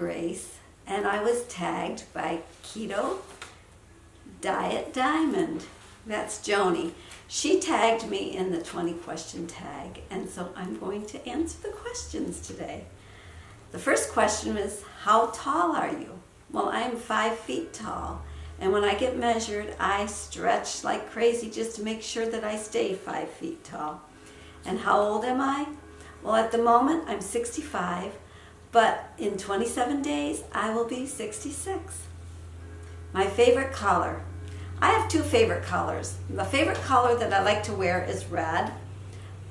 NonnaGrace, and I was tagged by Keto Diet Diamond. That's Joanie. She tagged me in the 20 question tag, and so I'm going to answer the questions today. The first question is, how tall are you? Well, I'm 5 feet tall, and when I get measured, I stretch like crazy just to make sure that I stay 5 feet tall. And how old am I? Well, at the moment, I'm 65, but in 27 days, I will be 66. My favorite color. I have 2 favorite colors. The favorite color that I like to wear is red,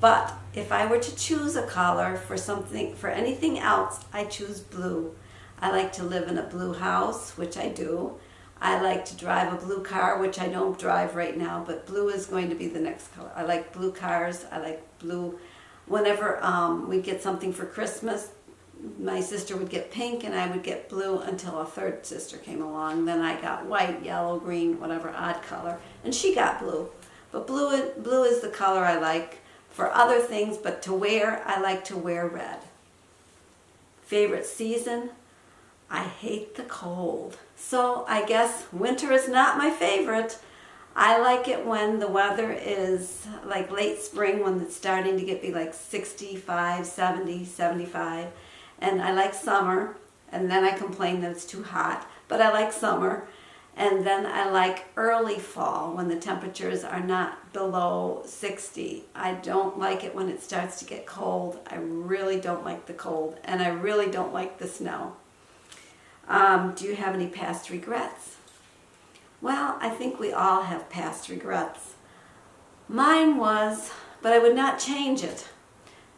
but if I were to choose a color for anything else, I choose blue. I like to live in a blue house, which I do. I like to drive a blue car, which I don't drive right now, but blue is going to be the next color. I like blue cars. I like blue. Whenever we get something for Christmas, my sister would get pink and I would get blue until a third sister came along. Then I got white, yellow, green, whatever odd color, and she got blue. But blue is the color I like for other things, but to wear, I like to wear red. Favorite season? I hate the cold. So I guess winter is not my favorite. I like it when the weather is like late spring, when it's starting to be like 65, 70, 75. And I like summer, and then I complain that it's too hot, but I like summer. And then I like early fall when the temperatures are not below 60. I don't like it when it starts to get cold. I really don't like the cold, and I really don't like the snow. Do you have any past regrets? Well, I think we all have past regrets. Mine was, but I would not change it.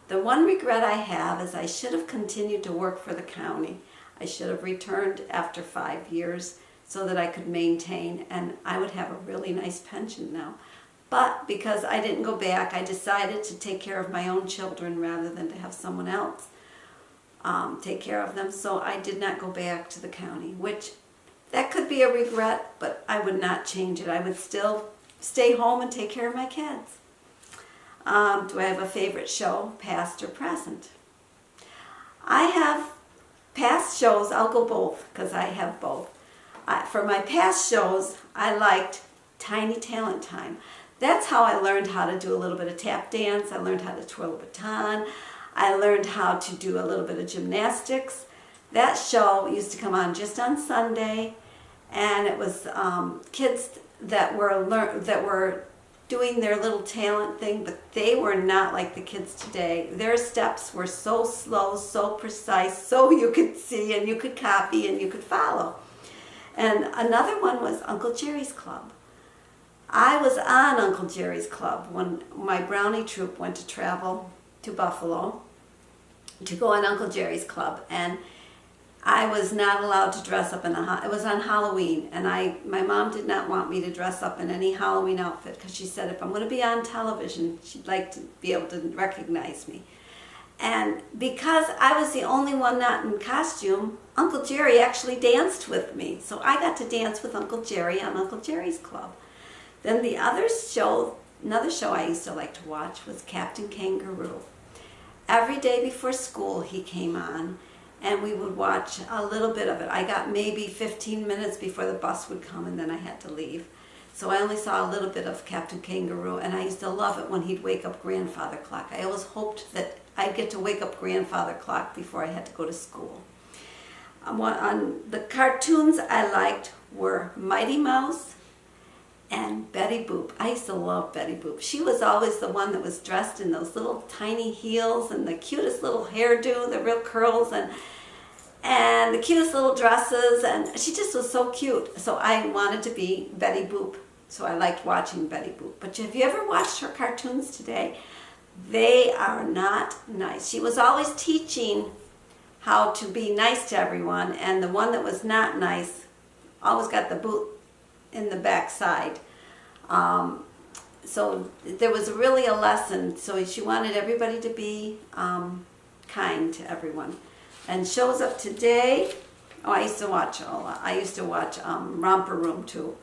The one regret I have is I should have continued to work for the county. I should have returned after 5 years so that I could maintain, and I would have a really nice pension now. But because I didn't go back, I decided to take care of my own children rather than to have someone else take care of them. So I did not go back to the county, which that could be a regret, but I would not change it. I would still stay home and take care of my kids. Do I have a favorite show, past or present? I have past shows. I'll go both because I have both. For my past shows, I liked Tiny Talent Time. That's how I learned how to do a little bit of tap dance. I learned how to twirl a baton. I learned how to do a little bit of gymnastics. That show used to come on just on Sunday, and it was kids that were doing their little talent thing, but they were not like the kids today. Their steps were so slow, so precise, so you could see and you could copy and you could follow. And another one was Uncle Jerry's Club. I was on Uncle Jerry's Club when my Brownie troupe went to travel to Buffalo to go on Uncle Jerry's Club, and I was not allowed to dress up it was on Halloween, and my mom did not want me to dress up in any Halloween outfit because she said if I'm going to be on television, she'd like to be able to recognize me. And because I was the only one not in costume, Uncle Jerry actually danced with me. So I got to dance with Uncle Jerry on Uncle Jerry's Club. Then another show I used to like to watch was Captain Kangaroo. Every day before school he came on, and we would watch a little bit of it. I got maybe 15 minutes before the bus would come, and then I had to leave. So I only saw a little bit of Captain Kangaroo, and I used to love it when he'd wake up Grandfather Clock. I always hoped that I'd get to wake up Grandfather Clock before I had to go to school. On the cartoons I liked were Mighty Mouse and Betty Boop. I used to love Betty Boop. She was always the one that was dressed in those little tiny heels and the cutest little hairdo, the real curls, and the cutest little dresses, and she just was so cute. So I wanted to be Betty Boop. So I liked watching Betty Boop. But have you ever watched her cartoons today? They are not nice. She was always teaching how to be nice to everyone, and the one that was not nice always got the boot in the backside. So there was really a lesson. So she wanted everybody to be kind to everyone. And shows up today. Oh, I used to watch Romper Room too.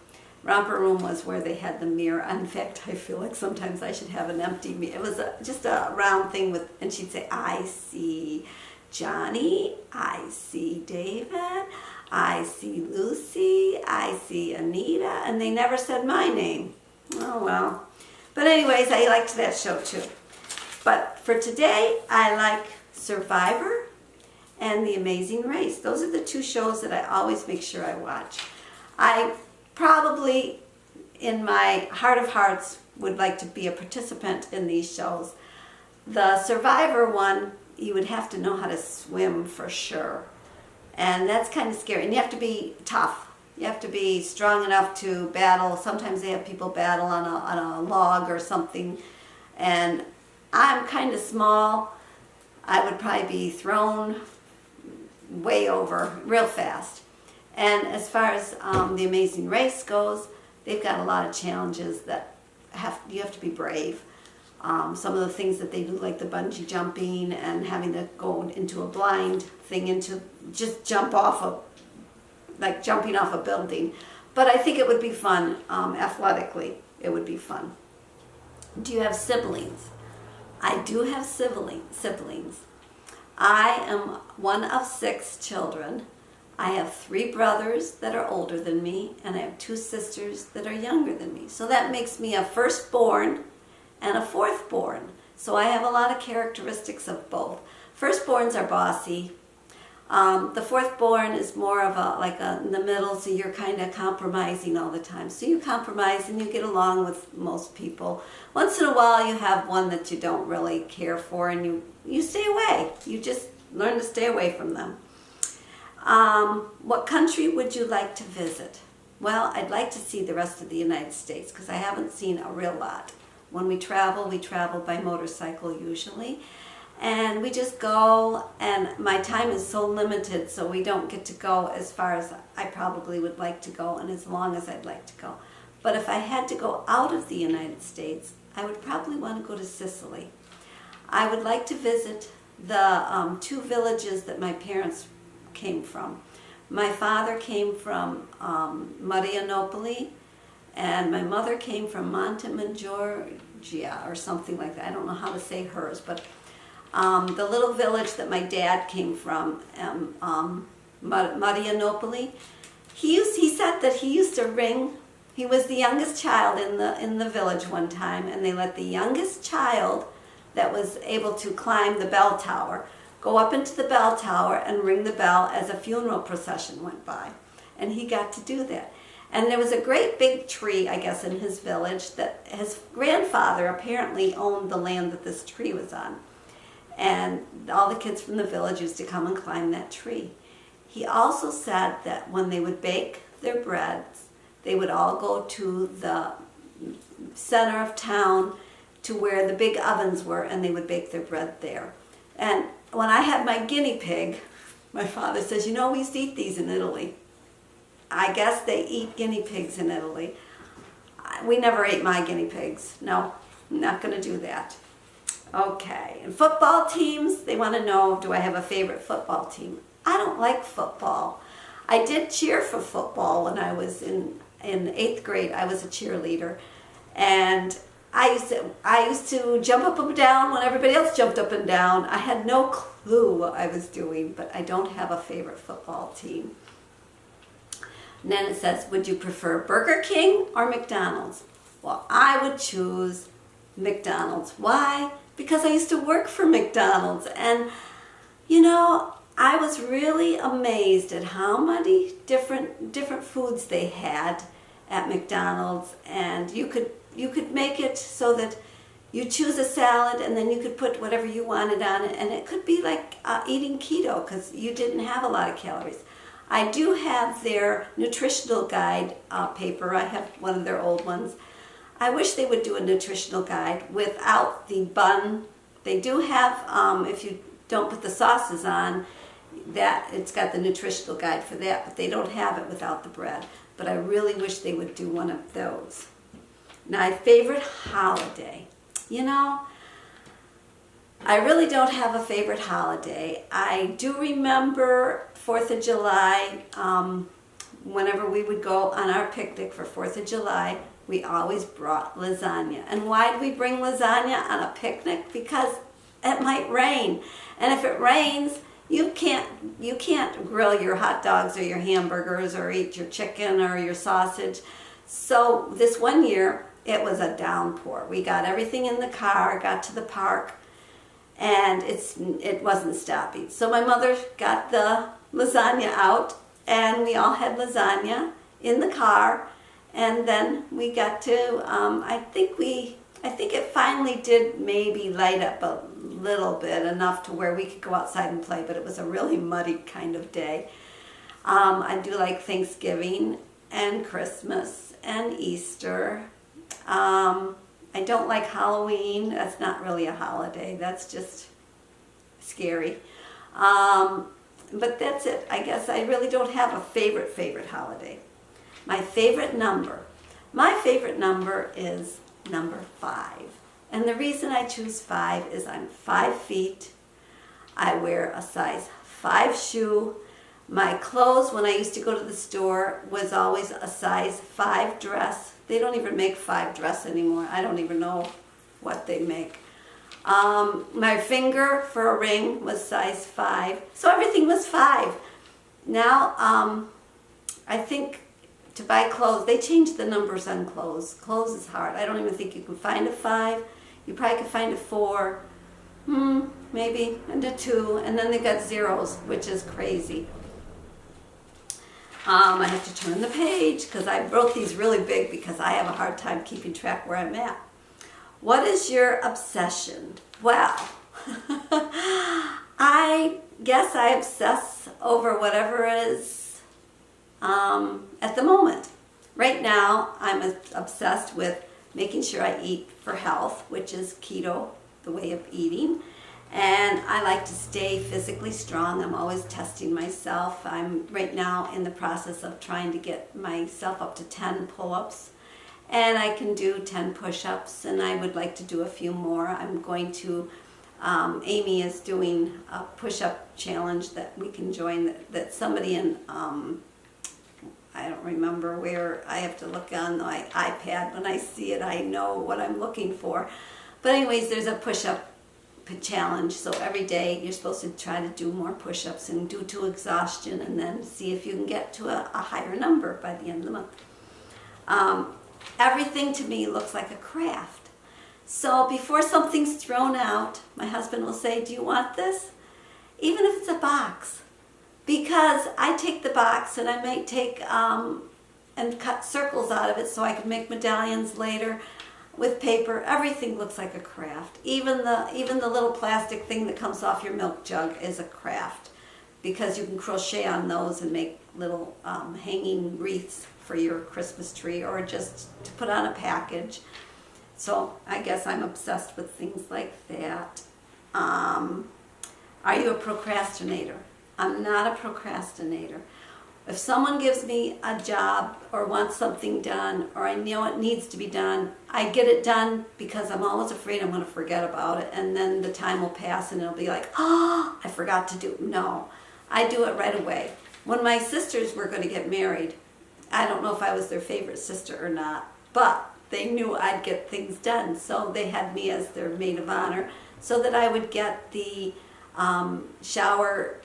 Romper Room was where they had the mirror. In fact, I feel like sometimes I should have an empty mirror. It was just a round thing and she'd say, "I see Johnny, I see David, I see Lucy, I see Anita, and they never said my name. Oh well. But anyways, I liked that show too. But for today, I like Survivor and The Amazing Race. Those are the two shows that I always make sure I watch. I probably, in my heart of hearts, would like to be a participant in these shows. The Survivor one, you would have to know how to swim for sure. And that's kind of scary. And you have to be tough. You have to be strong enough to battle. Sometimes they have people battle on a log or something. And I'm kind of small. I would probably be thrown way over real fast. And as far as The Amazing Race goes, they've got a lot of challenges that you have to be brave. Some of the things that they do, like the bungee jumping and having to go into a blind thing, into just jump off like jumping off a building. But I think it would be fun, athletically. It would be fun. Do you have siblings? I do have siblings. I am one of 6 children. I have 3 brothers that are older than me, and I have 2 sisters that are younger than me. So that makes me a firstborn and a fourthborn. So I have a lot of characteristics of both. Firstborns are bossy. The fourthborn is more of in the middle, so you're kind of compromising all the time. So you compromise and you get along with most people. Once in a while you have one that you don't really care for, and you stay away. You just learn to stay away from them. What country would you like to visit? Well, I'd like to see the rest of the United States because I haven't seen a real lot. When we travel by motorcycle usually. And we just go, and my time is so limited, so we don't get to go as far as I probably would like to go and as long as I'd like to go. But if I had to go out of the United States, I would probably want to go to Sicily. I would like to visit the 2 villages that my parents came from. My father came from Marianopoli, and my mother came from Montemaggiore or something like that. I don't know how to say hers, but the little village that my dad came from, Marianopoli, he said that he used to ring. He was the youngest child in the village one time, and they let the youngest child that was able to climb the bell tower go up into the bell tower and ring the bell as a funeral procession went by. And he got to do that. And there was a great big tree, I guess, in his village that his grandfather apparently owned the land that this tree was on. And all the kids from the village used to come and climb that tree. He also said that when they would bake their breads, they would all go to the center of town to where the big ovens were, and they would bake their bread there. And when I had my guinea pig, my father says, you know, we used to eat these in Italy. I guess they eat guinea pigs in Italy. We never ate my guinea pigs. No, I'm not going to do that. Okay, and football teams, they want to know, do I have a favorite football team? I don't like football. I did cheer for football when I was in 8th grade. I was a cheerleader. And I used to jump up and down when everybody else jumped up and down. I had no clue what I was doing, but I don't have a favorite football team. And then it says, would you prefer Burger King or McDonald's? Well, I would choose McDonald's. Why? Because I used to work for McDonald's. And, you know, I was really amazed at how many different foods they had at McDonald's. And you could make it so that you choose a salad and then you could put whatever you wanted on it. And it could be like eating keto because you didn't have a lot of calories. I do have their nutritional guide paper. I have one of their old ones. I wish they would do a nutritional guide without the bun. They do have, if you don't put the sauces on, that it's got the nutritional guide for that, but they don't have it without the bread. But I really wish they would do one of those. My favorite holiday. You know, I really don't have a favorite holiday. I do remember 4th of July, whenever we would go on our picnic for 4th of July, we always brought lasagna. And why did we bring lasagna on a picnic? Because it might rain. And if it rains, You can't grill your hot dogs or your hamburgers or eat your chicken or your sausage. So this one year, it was a downpour. We got everything in the car, got to the park, and it wasn't stopping. So my mother got the lasagna out, and we all had lasagna in the car. And then we got to, I think it finally did maybe light up a little bit, enough to where we could go outside and play, but it was a really muddy kind of day. I do like Thanksgiving and Christmas and Easter. I don't like Halloween. That's not really a holiday. That's just scary. But that's it. I guess I really don't have a favorite holiday. My favorite number is number 5. And the reason I choose 5 is I'm 5 feet. I wear a size 5 shoe. My clothes, when I used to go to the store, was always a size 5 dress. They don't even make 5 dress anymore. I don't even know what they make. My finger for a ring was size 5. So everything was 5. Now, I think to buy clothes, they changed the numbers on clothes. Clothes is hard. I don't even think you can find a 5. You probably could find a 4, maybe, and a 2, and then they got zeros, which is crazy. I have to turn the page because I wrote these really big because I have a hard time keeping track where I'm at. What is your obsession? Well, I guess I obsess over whatever is at the moment. Right now, I'm obsessed with making sure I eat for health, which is keto, the way of eating. And I like to stay physically strong. I'm always testing myself. I'm right now in the process of trying to get myself up to 10 pull-ups. And I can do 10 push-ups, and I would like to do a few more. I'm going to, Aimee is doing a push-up challenge that we can join, that somebody in, I don't remember where, I have to look on my iPad. When I see it, I know what I'm looking for. But anyways, there's a push-up challenge. So every day you're supposed to try to do more push-ups and do to exhaustion, and then see if you can get to a higher number by the end of the month. Everything to me looks like a craft. So before something's thrown out, my husband will say, do you want this? Even if it's a box. Because I take the box and I might take and cut circles out of it so I can make medallions later with paper. Everything looks like a craft. Even the little plastic thing that comes off your milk jug is a craft, because you can crochet on those and make little hanging wreaths for your Christmas tree, or just to put on a package. So I guess I'm obsessed with things like that. Are you a procrastinator? I'm not a procrastinator. If someone gives me a job or wants something done, or I know it needs to be done, I get it done, because I'm always afraid I'm going to forget about it, and then the time will pass and it'll be like, oh, I forgot to do it. No, I do it right away. When my sisters were going to get married, I don't know if I was their favorite sister or not, but they knew I'd get things done, so they had me as their maid of honor, so that I would get the shower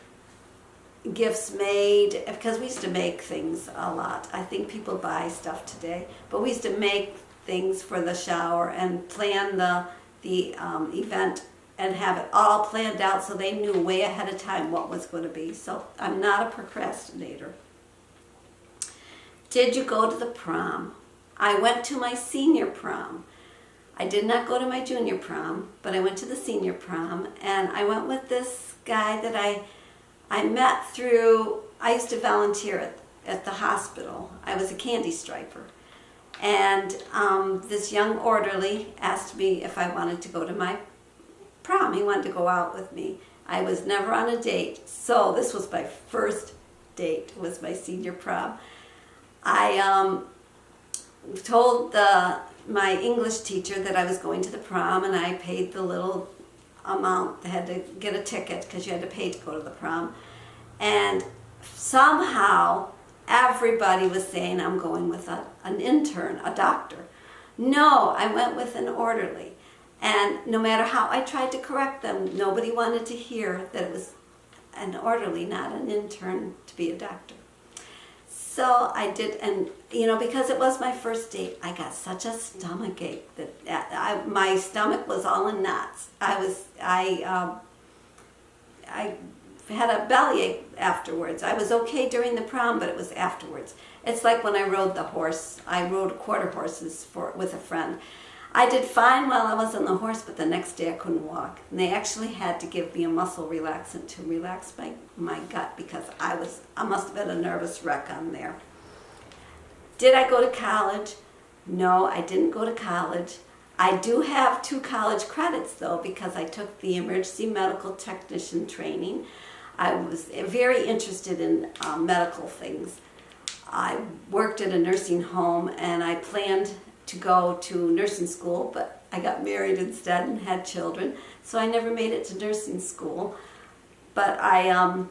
gifts made, because we used to make things a lot. I think people buy stuff today, but we used to make things for the shower and plan the event and have it all planned out, so they knew way ahead of time what was going to be. So I'm not a procrastinator. Did you go to the prom? I went to my senior prom. I did not go to my junior prom, but I went to the senior prom, and I went with this guy that I met through, I used to volunteer at the hospital. I was a candy striper. And this young orderly asked me if I wanted to go to my prom. He wanted to go out with me. I was never on a date, so this was my first date, was my senior prom. I told my English teacher that I was going to the prom, and I paid the little amount. They had to get a ticket because you had to pay to go to the prom. And somehow everybody was saying I'm going with an intern, a doctor. No, I went with an orderly. And no matter how I tried to correct them, nobody wanted to hear that it was an orderly, not an intern, to be a doctor. So I did, and because it was my first date, I got such a stomach ache that my stomach was all in knots. I had a bellyache afterwards. I was okay during the prom, but it was afterwards. It's like when I rode the horse. I rode quarter horses with a friend. I did fine while I was on the horse, but the next day I couldn't walk. And they actually had to give me a muscle relaxant to relax my gut because I must have been a nervous wreck on there. Did I go to college? No, I didn't go to college. I do have 2 college credits though because I took the emergency medical technician training. I was very interested in medical things. I worked at a nursing home and I planned to go to nursing school, but I got married instead and had children, so I never made it to nursing school. But I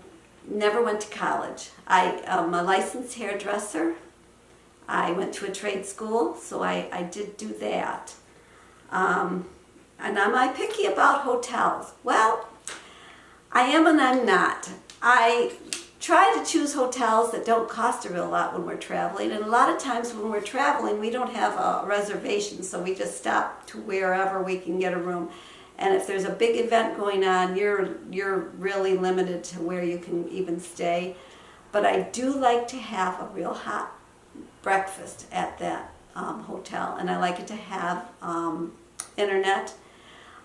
never went to college. I'm a licensed hairdresser. I went to a trade school, so I did do that. And am I picky about hotels? Well, I am and I'm not. I try to choose hotels that don't cost a real lot when we're traveling, and a lot of times when we're traveling we don't have a reservation, so we just stop to wherever we can get a room. And if there's a big event going on, you're really limited to where you can even stay. But I do like to have a real hot breakfast at that hotel, and I like it to have internet.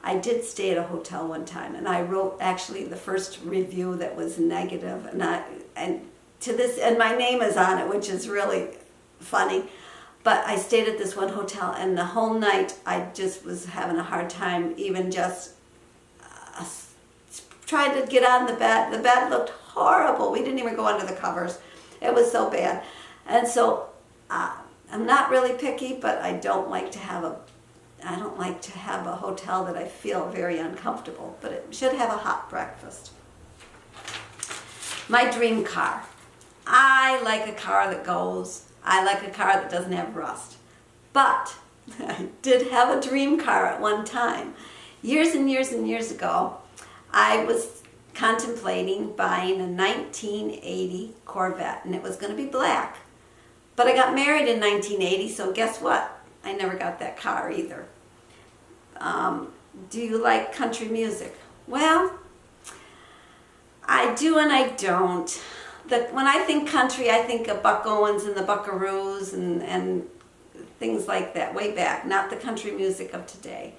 I did stay at a hotel one time, and I wrote actually the first review that was negative, and my name is on it, which is really funny. But I stayed at this one hotel, and the whole night I just was having a hard time even just trying to get on the bed. The bed looked horrible. We didn't even go under the covers. It was so bad. And so I'm not really picky, but I don't like to have a hotel that I feel very uncomfortable, but it should have a hot breakfast. My dream car. I like a car that goes. I like a car that doesn't have rust. But I did have a dream car at one time. Years and years and years ago, I was contemplating buying a 1980 Corvette, and it was going to be black. But I got married in 1980, so guess what? I never got that car either. Do you like country music? Well, I do and I don't. When I think country, I think of Buck Owens and the Buckaroos and things like that, way back, not the country music of today.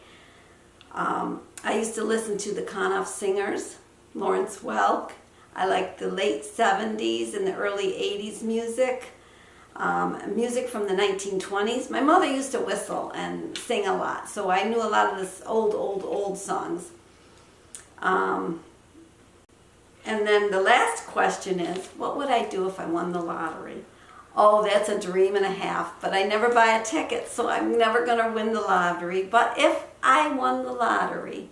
I used to listen to the Conniff Singers, Lawrence Welk. I like the late 70s and the early 80s music. Music from the 1920s. My mother used to whistle and sing a lot, so I knew a lot of this old songs. And then the last question is, what would I do if I won the lottery? Oh, that's a dream and a half, but I never buy a ticket, so I'm never going to win the lottery. But if I won the lottery,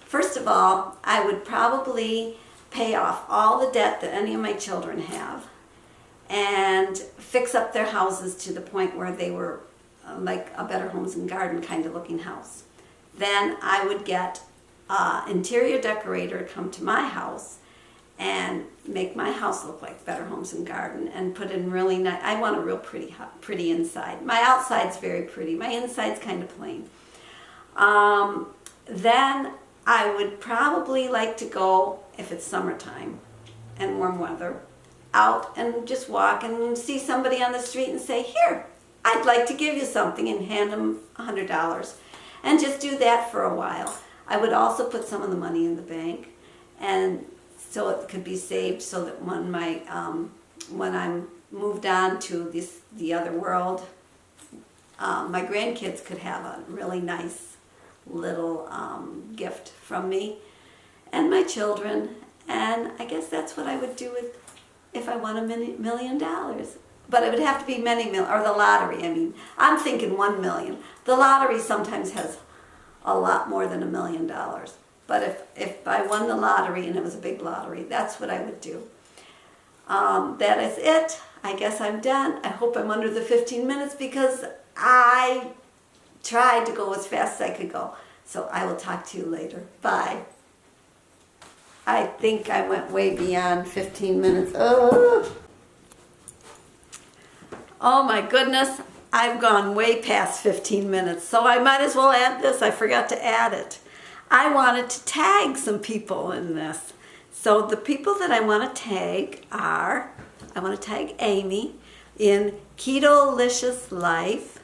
first of all, I would probably pay off all the debt that any of my children have and fix up their houses to the point where they were like a Better Homes and Garden kind of looking house. Then I would get an interior decorator to come to my house and make my house look like Better Homes and Garden and put in really nice. I want a real pretty inside. My outside's very pretty. My inside's kind of plain. Then I would probably like to go, if it's summertime and warm weather, out and just walk and see somebody on the street and say, here, I'd like to give you something, and hand them $100 and just do that for a while. I would also put some of the money in the bank, and so it could be saved so that when I'm moved on to the other world, my grandkids could have a really nice little gift from me and my children. And I guess that's what I would do if I won $1 million. But it would have to be or the lottery. I mean, I'm thinking 1 million. The lottery sometimes has a lot more than $1 million. But if I won the lottery and it was a big lottery, that's what I would do. That is it. I guess I'm done. I hope I'm under the 15 minutes because I tried to go as fast as I could go. So I will talk to you later. Bye. I think I went way beyond 15 minutes. Oh my goodness, I've gone way past 15 minutes, so I might as well add this. I forgot to add it. I wanted to tag some people in this. So the people that I want to tag are, I want to tag Aimee in Keto Liscious Life.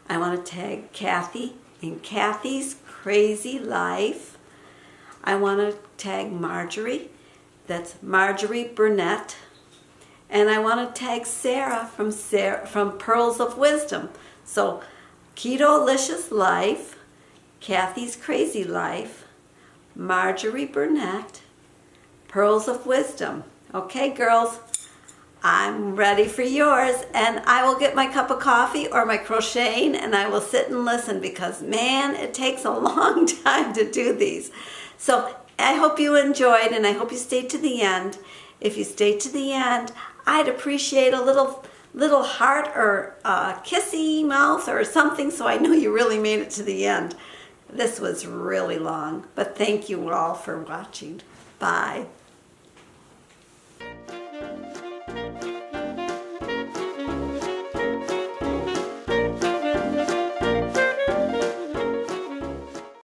I want to tag Kathy in Kathy's Crazy Life. I want to tag Marjorie, that's Marjorie Burnett. And I want to tag Sarah from Pearls of Wisdom. So Keto Liscious Life, Kathy's Crazy Life, Marjorie Burnett, Pearls of Wisdom. Okay, girls, I'm ready for yours, and I will get my cup of coffee or my crocheting, and I will sit and listen because, man, it takes a long time to do these. So I hope you enjoyed, and I hope you stayed to the end. If you stayed to the end, I'd appreciate a little heart or a kissy mouth or something, so I know you really made it to the end. This was really long, but thank you all for watching. Bye.